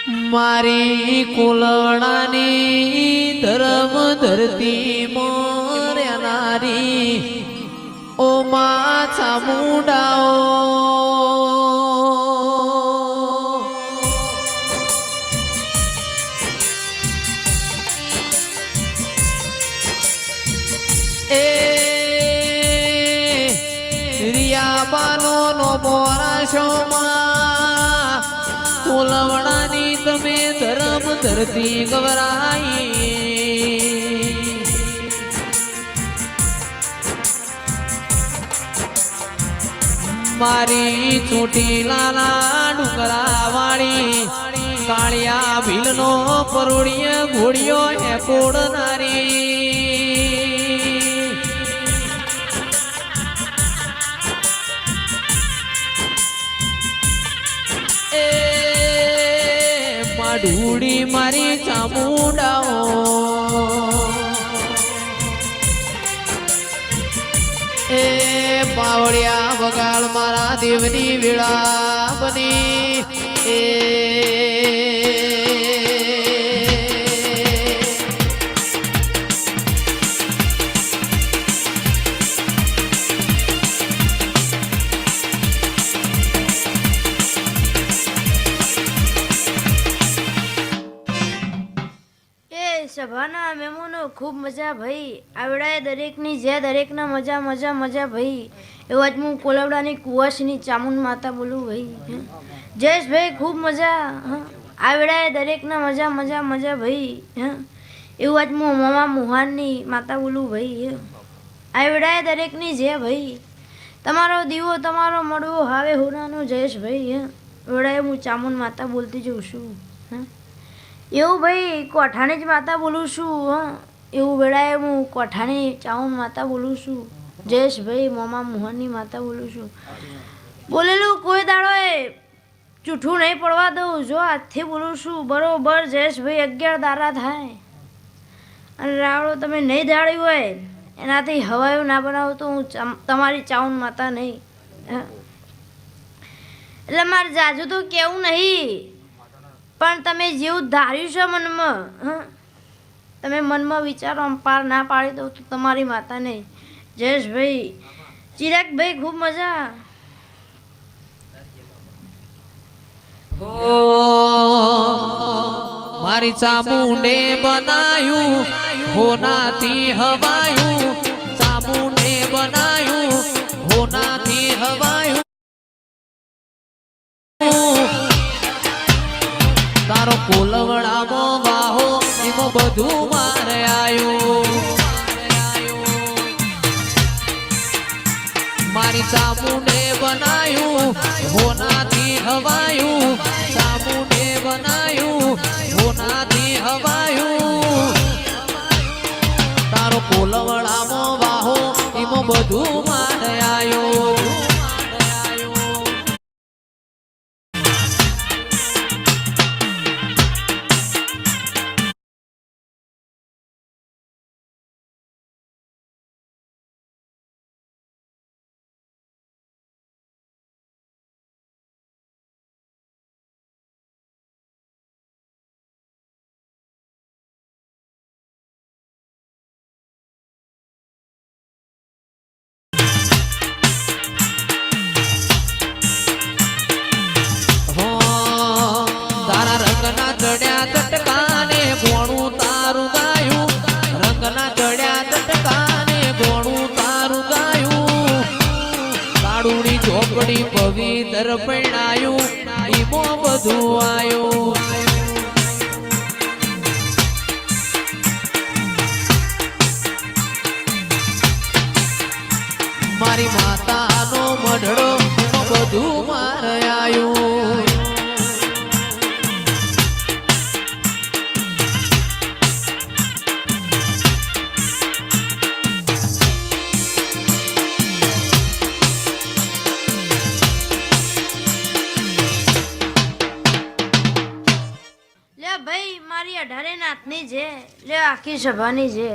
મારી કુલડાની ધર્મ ધરતી મર્યાનારી ઓ માં ચામુંડાઓ એ રિયાબાનો નો બોરાશો માં કુલવડાની તમે ધર્મ ધરતી ગવરાઈ મારી ચોટીલાના ડુંગરા વાળી કાળિયા ભીલનો પરોડીય ઘોડિયો હે કોડનારી ઢૂડી મારી ચામુંડાઓ એ પાવડિયા બગાડ મારા દેવની વેળા બની એ સભાના મહેમાનો ખૂબ મજા ભાઈ આવડાએ દરેકની જે દરેકના મજા મજા મજા ભાઈ એવો જ હું કોલવડાની કુવાસની ચામુંડ માતા બોલું ભાઈ જયેશભાઈ ખૂબ મજા આવડાએ દરેકના મજા મજા મજા ભાઈ એવું જ હું મામા મોહાનની માતા બોલું ભાઈ આવડાએ દરેકની જે ભાઈ તમારો દીવો તમારો મળવો હાવે હોનાનો જયેશભાઈ આવડાએ હું ચામુંડ માતા બોલતી જઉં છું એવું ભાઈ કોઠાણી જ માતા બોલું છું એવું વેળાએ હું કોઠાણી ચામુંડ માતા બોલું છું જયેશભાઈ મોમા મોહનની માતા બોલું છું બોલેલું કોઈ દાડો એ જૂઠું નહીં પડવા દઉં જો હાથથી બોલું છું બરોબર જયેશભાઈ 11 દારા થાય અને રાવડો તમે નહીં દાળી હોય એનાથી હવાયું ના બનાવો તો હું તમારી ચામુંડ માતા નહીં એટલે મારે જાજુ તો કેવું નહીં પણ તમે જેવું ધાર્યું છે મનમાં તમે મનમાં વિચારો પાર ના પાડી દઉં તો તમારી માતા નહીં જયેશભાઈ ચિરાગભાઈ ખૂબ મજા મારી ચામુંડે બનાયું હોનાથી હવાયું ચામુંડે બનાયું હોનાથી હવાયું તારો કોલવડામાં વાહો એમાં બધું મારે આવ્યું મારી ચામુંડે બનાયું હોનાથી હવાયું ચામુંડે બનાયું હોનાથી હવાયું તારો કોલવડામાં વાહો એમાં બધું મારે આવ્યું ચોપડી પવિત્ર પરણાયું ઈમો બધું આયું મારી માતાનો મઢડો ઈમો બધું મારે આયું ભાઈ મારી 18 નાથની છે લે આખી સભાની છે